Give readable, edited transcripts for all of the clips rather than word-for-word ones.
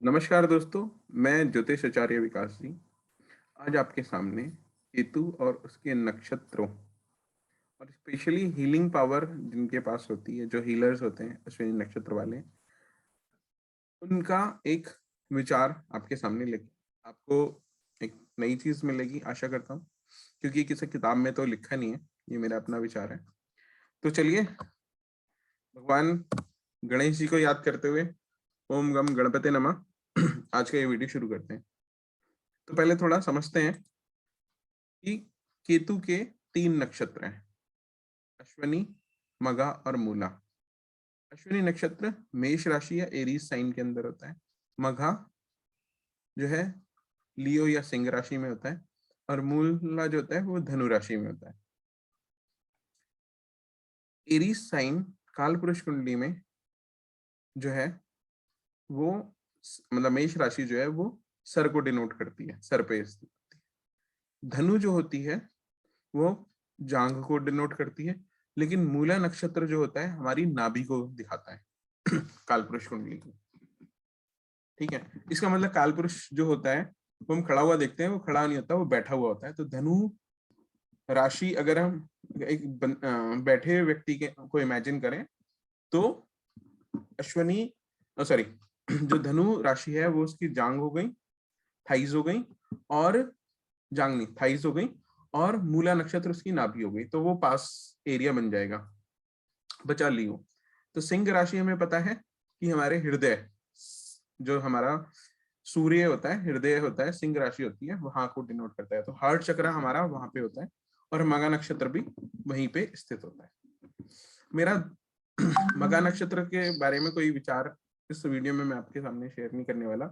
नमस्कार दोस्तों, मैं ज्योतिष आचार्य विकास जी आज आपके सामने केतु और उसके नक्षत्रों और स्पेशली हीलिंग पावर जिनके पास होती है, जो हीलर्स होते हैं अश्विनी नक्षत्र वाले, उनका एक विचार आपके सामने लेके आपको एक नई चीज मिलेगी आशा करता हूँ, क्योंकि किसी किताब में तो लिखा नहीं है, ये मेरा अपना विचार है। तो चलिए भगवान गणेश जी को याद करते हुए ओम गम गणपते नमः आज का ये वीडियो शुरू करते हैं। तो पहले थोड़ा समझते हैं कि केतु के 3 नक्षत्र हैं, अश्विनी, मघा और मूला। अश्विनी नक्षत्र मेष राशि या एरीज साइन के अंदर होता है। मघा जो है लियो या सिंह राशि में होता है और मूला जो होता है वो धनु राशि में होता है। एरीज साइन काल पुरुष कुंडली में जो है वो मतलब मेष राशि जो है वो सर को डिनोट करती है, सर पे स्थित होती है। धनु जो होती है वो जांघ को डिनोट करती है, लेकिन मूला नक्षत्र जो होता है हमारी नाभि को दिखाता है कालपुरुष कुंडली को। ठीक है, इसका मतलब कालपुरुष जो होता है वो हम खड़ा हुआ देखते हैं, वो खड़ा नहीं होता, वो बैठा हुआ होता है। तो धनु राशि अगर हम एक बैठे हुए व्यक्ति के को इमेजिन करें तो अश्वनी सॉरी जो धनु राशि है वो उसकी जांग हो गई, थाइज हो गई, और जांग नहीं थाइज हो गई, और मूला नक्षत्र उसकी नाभि हो गई, तो वो पास एरिया बन जाएगा, बचा लियो। तो सिंह राशि हमें पता है कि हमारे हृदय, जो हमारा सूर्य होता है, हृदय होता है, सिंह राशि होती है, वहां को डिनोट करता है। तो हार्ट चक्र हमारा वहां पे होता है और मगा नक्षत्र भी वहीं पे स्थित होता है। मेरा मगा नक्षत्र के बारे में कोई विचार इस वीडियो में मैं आपके सामने शेयर नहीं करने वाला।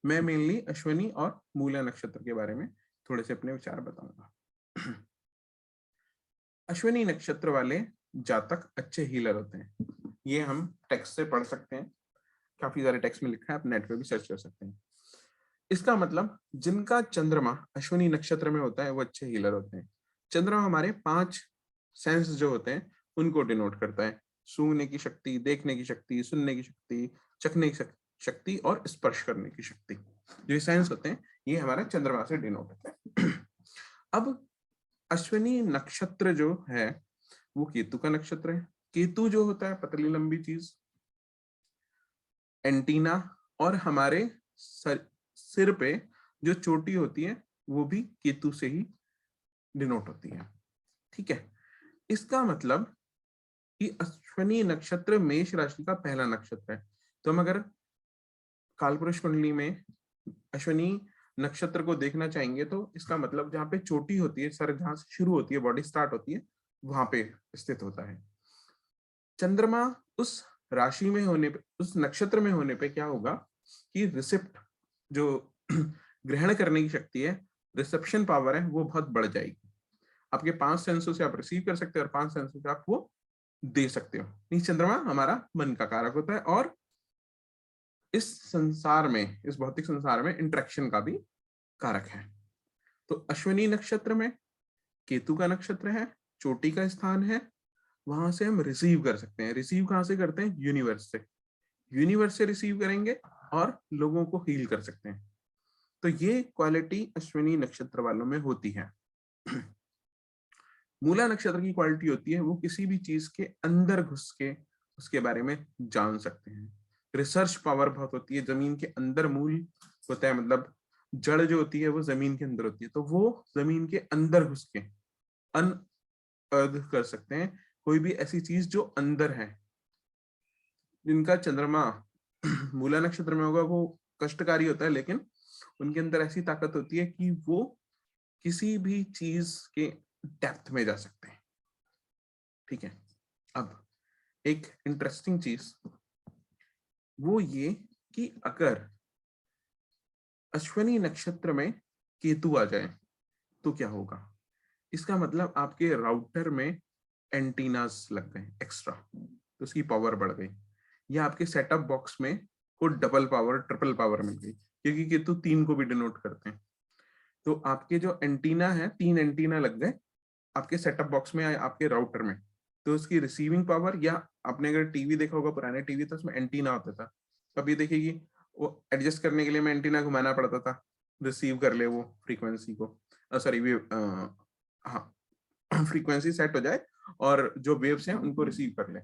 मैं मेनली अश्विनी और मूला नक्षत्र के बारे में थोड़े से अपने विचार बताऊंगा। अश्विनी नक्षत्र वाले जातक अच्छे हीलर होते हैं, ये हम टेक्स्ट से पढ़ सकते हैं, काफी सारे टेक्स्ट में लिखा है, आप नेट पे भी सर्च कर सकते हैं। इसका मतलब जिनका चंद्रमा अश्विनी नक्षत्र में होता है वो अच्छे हीलर होते हैं। चंद्रमा हमारे 5 सेंस जो होते हैं उनको डिनोट करता है, सूंघने की शक्ति, देखने की शक्ति, सुनने की शक्ति, चखने की शक्ति और स्पर्श करने की शक्ति। जो ये सेंस होते हैं ये हमारा चंद्रमा से डिनोट होता है। अब अश्विनी नक्षत्र जो है वो केतु का नक्षत्र है। केतु जो होता है पतली लंबी चीज, एंटीना, और हमारे सिर पे जो चोटी होती है वो भी केतु से ही डिनोट होती है। ठीक है, इसका मतलब कि अश्विनी नक्षत्र मेष राशि का पहला नक्षत्र है। तो हम अगर कालपुरुष कुंडली में अश्विनी नक्षत्र को देखना चाहेंगे तो इसका मतलब जहां पे चोटी होती है, सर जहां से शुरू होती है, बॉडी स्टार्ट होती है, वहां पे स्थित होता है। चंद्रमा उस राशि में होने पे, उस नक्षत्र में होने पे क्या होगा कि रिसिप्ट जो ग्रहण करने की शक्ति है, रिसेप्शन पावर है, वो बहुत बढ़ जाएगी। आपके 5 सेंसों से आप रिसीव कर सकते हो और 5 सेंसों से आप वो दे सकते हो। नहीं, चंद्रमा हमारा मन का कारक होता है और इस संसार में, इस भौतिक संसार में इंटरेक्शन का भी कारक है। तो अश्विनी नक्षत्र में केतु का नक्षत्र है, चोटी का स्थान है, वहां से हम रिसीव कर सकते हैं। रिसीव कहां से करते हैं? यूनिवर्स से। यूनिवर्स से रिसीव करेंगे और लोगों को हील कर सकते हैं। तो ये क्वालिटी अश्विनी नक्षत्र वालों में होती है। मूला नक्षत्र की क्वालिटी होती है वो किसी भी चीज के अंदर घुस के उसके बारे में जान सकते हैं। रिसर्च पावर बहुत होती है, जमीन के अंदर मूल होता है, मतलब जड़ जो होती है वो जमीन के अंदर होती है, तो वो जमीन के अंदर घुस के अनअर्थ कर सकते हैं कोई भी ऐसी चीज जो अंदर है। जिनका चंद्रमा मूला नक्षत्र में होगा वो कष्टकारी होता है, लेकिन उनके अंदर ऐसी ताकत होती है कि वो किसी भी चीज के डेप्थ में जा सकते हैं। ठीक है, अब एक इंटरेस्टिंग चीज वो ये कि अगर अश्विनी नक्षत्र में केतु आ जाए तो क्या होगा। इसका मतलब आपके राउटर में एंटीनास लग गए एक्स्ट्रा, तो उसकी पावर बढ़ गई, या आपके सेटअप बॉक्स में को डबल पावर, ट्रिपल पावर मिल गई, क्योंकि केतु 3 को भी डिनोट करते हैं। तो आपके जो एंटीना है, 3 एंटीना लग गए आपके सेटअप बॉक्स में, आपके राउटर में, तो उसकी रिसीविंग पावर, या आपने अगर टीवी देखा होगा, पुराने टीवी तो उसमें एंटीना होता था, अब ये देखिए वो एडजस्ट करने के लिए मैं एंटीना घुमाना पड़ता था, रिसीव कर ले वो फ्रीक्वेंसी को, सॉरी वेव, हाँ फ्रीक्वेंसी सेट हो जाए और जो वेव्स हैं उनको रिसीव कर ले,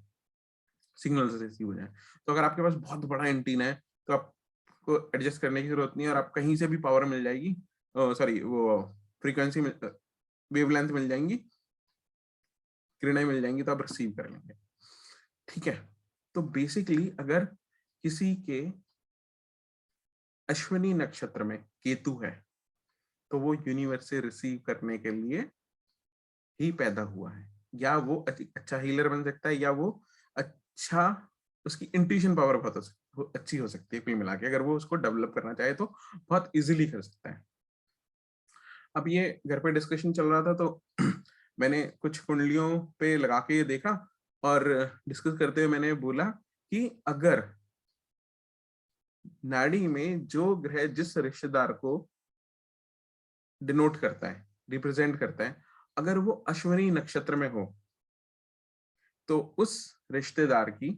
सिग्नल से रिसीव हो जाए। तो अगर आपके पास बहुत बड़ा एंटीना है तो आपको एडजस्ट करने की जरूरत नहीं है और आप कहीं से भी पावर मिल जाएगी, सॉरी वो फ्रीक्वेंसी वेवलेंथ मिल जाएंगी, किरणें मिल जाएंगी तो आप रिसीव कर लेंगे। ठीक है, तो बेसिकली अगर किसी के अश्विनी नक्षत्र में केतु है तो वो यूनिवर्स से रिसीव करने के लिए ही पैदा हुआ है, या वो अच्छा हीलर बन सकता है, या वो अच्छा, उसकी इंट्यूशन पावर बहुत अच्छी हो सकती है। कुल मिला के अगर वो उसको डेवलप करना चाहे तो बहुत इजीली कर सकता है। अब ये घर पे डिस्कशन चल रहा था तो मैंने कुछ कुंडलियों पे लगा के देखा और डिस्कस करते हुए मैंने बोला कि अगर नाड़ी में जो ग्रह जिस रिश्तेदार को डिनोट करता है, रिप्रेजेंट करता है, अगर वो अश्विनी नक्षत्र में हो तो उस रिश्तेदार की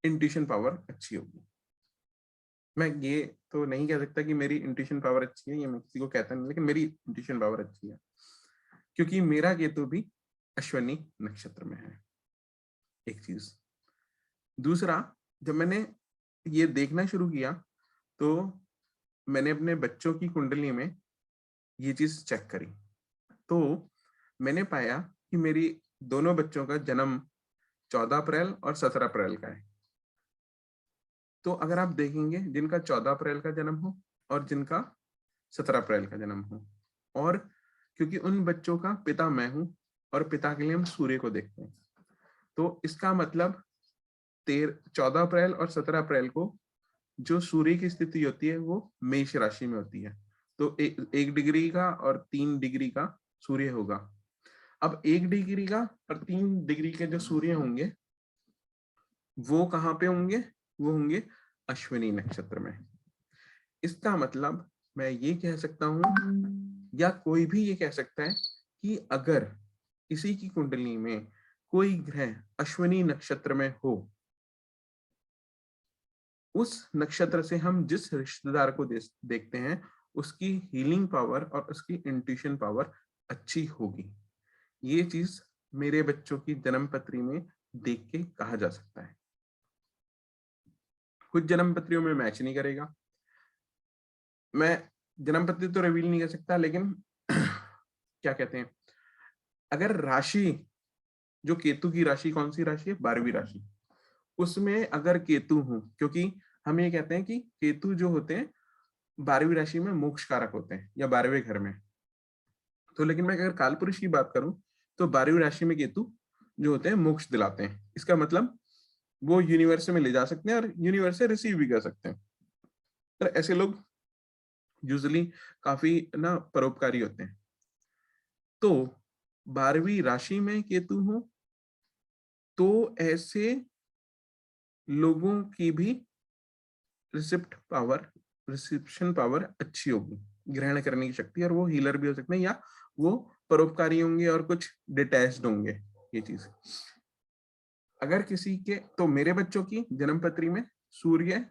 इंट्यूशन पावर अच्छी होगी। मैं ये तो नहीं कह सकता कि मेरी इंट्यूशन पावर अच्छी है, ये मैं किसी को कहता नहीं, लेकिन मेरी इंट्यूशन पावर अच्छी है क्योंकि मेरा केतु भी अश्विनी नक्षत्र में है। एक चीज। दूसरा, जब मैंने ये देखना शुरू किया तो मैंने अपने बच्चों की कुंडली में ये चीज चेक करी तो मैंने पाया कि मेरी दोनों बच्चों का जन्म 14 अप्रैल और 17 अप्रैल का है। तो अगर आप देखेंगे जिनका 14 अप्रैल का जन्म हो और जिनका 17 अप्रैल का जन्म हो, और क्योंकि उन बच्चों का पिता मैं हूं और पिता के लिए हम सूर्य को देखते हैं, तो इसका मतलब 14 अप्रैल और 17 अप्रैल को जो सूर्य की स्थिति होती है वो मेष राशि में होती है। तो 1 डिग्री का और 3 डिग्री का सूर्य होगा। अब 1 डिग्री का और 3 डिग्री के जो सूर्य होंगे वो कहाँ पे होंगे? वो होंगे अश्विनी नक्षत्र में। इसका मतलब मैं ये कह सकता हूं या कोई भी ये कह सकता है कि अगर किसी की कुंडली में कोई ग्रह अश्विनी नक्षत्र में हो, उस नक्षत्र से हम जिस रिश्तेदार को देखते हैं उसकी हीलिंग पावर और उसकी इंट्यूशन पावर अच्छी होगी। ये चीज मेरे बच्चों की जन्म पत्री में देख के कहा जा सकता है। कुछ जन्म पत्रियों में मैच नहीं करेगा, मैं जन्म पत्री तो रिवील नहीं कर सकता, लेकिन क्या कहते हैं, अगर राशि, जो केतु की राशि कौन सी राशि है? 12वीं राशि, उसमें अगर केतु हो, क्योंकि हम ये कहते हैं कि केतु जो होते हैं 12वीं राशि में मोक्ष कारक होते हैं या 12वें घर में। तो लेकिन मैं अगर काल पुरुष की बात करूं तो 12वीं राशि में केतु जो होते हैं मोक्ष दिलाते हैं। इसका मतलब वो यूनिवर्स में ले जा सकते हैं और यूनिवर्स से रिसीव भी कर सकते हैं। तो ऐसे लोग यूजुअली काफी ना परोपकारी होते हैं। तो 12वीं राशि में केतु हो तो ऐसे लोगों की भी रिसिप्शन पावर अच्छी होगी, ग्रहण करने की शक्ति, और वो हीलर भी हो सकते हैं या वो परोपकारी होंगे और कुछ डिटैच्ड होंगे। ये चीज अगर किसी के, तो मेरे बच्चों की जन्म पत्री में सूर्य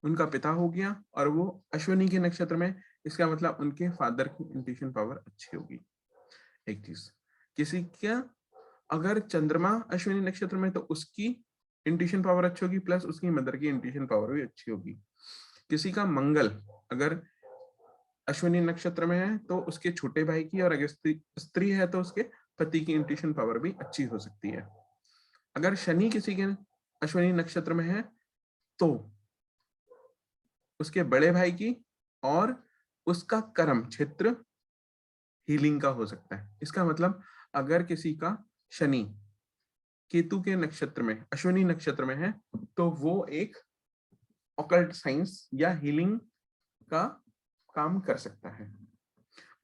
उनका पिता हो गया और वो अश्विनी के नक्षत्र में, इसका मतलब उनके फादर की इंट्यूशन पावर अच्छी होगी। एक चीज, किसी का अगर चंद्रमा अश्विनी नक्षत्र में तो उसकी इंट्यूशन पावर अच्छी होगी, प्लस उसकी मदर की इंट्यूशन पावर भी अच्छी होगी। किसी का मंगल अगर अश्विनी नक्षत्र में है तो उसके छोटे भाई की, और अगर स्त्री है तो उसके पति की इंट्यूशन पावर भी अच्छी हो सकती है। अगर शनि किसी के अश्विनी नक्षत्र में है तो उसके बड़े भाई की और उसका कर्म क्षेत्र हीलिंग का हो सकता है। इसका मतलब अगर किसी का शनि केतु के नक्षत्र में अश्विनी नक्षत्र में है तो वो एक ऑकल्ट साइंस या हीलिंग का काम कर सकता है।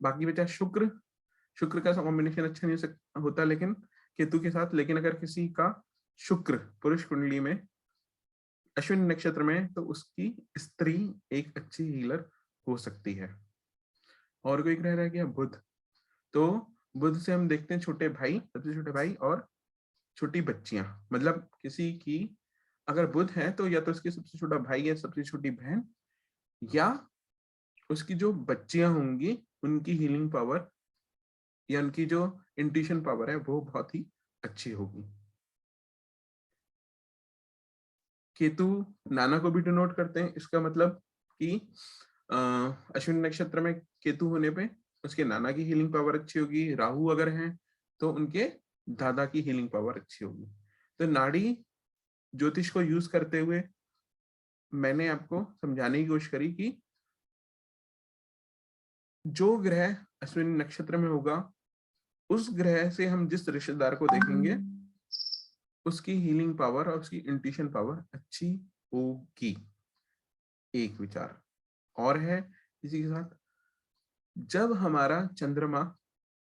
बाकी बचा शुक्र, शुक्र का कॉम्बिनेशन अच्छा नहीं होता लेकिन केतु के साथ, लेकिन अगर किसी का शुक्र पुरुष कुंडली में अश्विनी नक्षत्र में तो उसकी स्त्री एक अच्छी हीलर हो सकती है। और कोई ग्रह रह गया बुध, तो बुध से हम देखते हैं छोटे भाई, सबसे छोटे भाई और छोटी बच्चियां, मतलब किसी की अगर बुध है तो या तो उसकी सबसे छोटा भाई या सबसे छोटी बहन, या उसकी जो बच्चियां होंगी उनकी हीलिंग पावर या उनकी जो इंट्यूशन पावर है वो बहुत ही अच्छी होगी। केतु नाना को भी डिनोट करते हैं, इसका मतलब कि अश्विनी नक्षत्र में केतु होने पे उसके नाना की हीलिंग पावर अच्छी होगी। राहु अगर हैं तो उनके दादा की हीलिंग पावर अच्छी होगी। तो नाड़ी ज्योतिष को यूज करते हुए मैंने आपको समझाने की कोशिश करी कि जो ग्रह अश्विनी नक्षत्र में होगा उस ग्रह से हम जिस रिश्तेदार को देखेंगे उसकी हीलिंग पावर और उसकी इंट्यूशन पावर अच्छी होगी। एक विचार और है इसी के साथ, जब हमारा चंद्रमा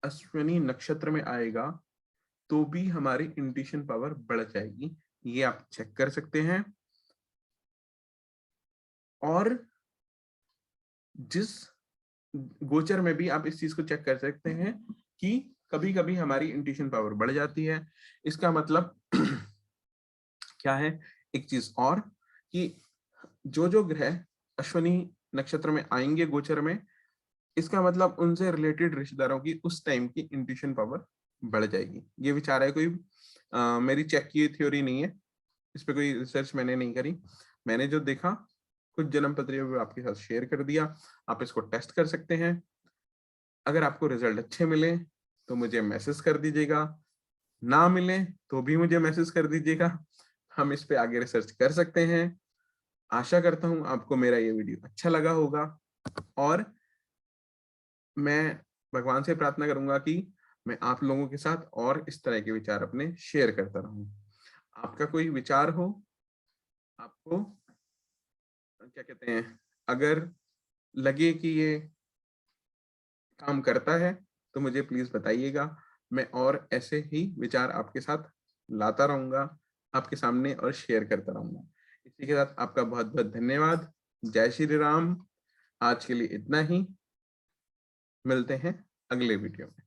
अश्विनी नक्षत्र में आएगा तो भी हमारी इंट्यूशन पावर बढ़ जाएगी। ये आप चेक कर सकते हैं। और जिस गोचर में भी आप इस चीज को चेक कर सकते हैं कि कभी कभी हमारी इंट्यूशन पावर बढ़ जाती है। इसका मतलब क्या है, एक चीज और, कि जो ग्रह अश्विनी नक्षत्र में आएंगे गोचर में, इसका मतलब उनसे रिलेटेड रिश्तेदारों की उस टाइम की इंट्यूशन पावर बढ़ जाएगी। ये विचार है, कोई मेरी चेक की थ्योरी नहीं है, इस पे कोई रिसर्च मैंने नहीं करी। मैंने जो देखा कुछ जन्म पत्रियों आपके साथ शेयर कर दिया, आप इसको टेस्ट कर सकते हैं। अगर आपको रिजल्ट अच्छे मिले तो मुझे मैसेज कर दीजिएगा, ना मिले तो भी मुझे मैसेज कर दीजिएगा, हम इस पे आगे रिसर्च कर सकते हैं। आशा करता हूं आपको मेरा ये वीडियो अच्छा लगा होगा, और मैं भगवान से प्रार्थना करूंगा कि मैं आप लोगों के साथ और इस तरह के विचार अपने शेयर करता रहूं। आपका कोई विचार हो, आपको क्या कहते हैं, अगर लगे कि ये काम करता है तो मुझे प्लीज बताइएगा। मैं और ऐसे ही विचार आपके साथ लाता रहूंगा आपके सामने और शेयर करता रहूंगा। इसी के साथ आपका बहुत बहुत धन्यवाद। जय श्री राम। आज के लिए इतना ही, मिलते हैं अगले वीडियो में।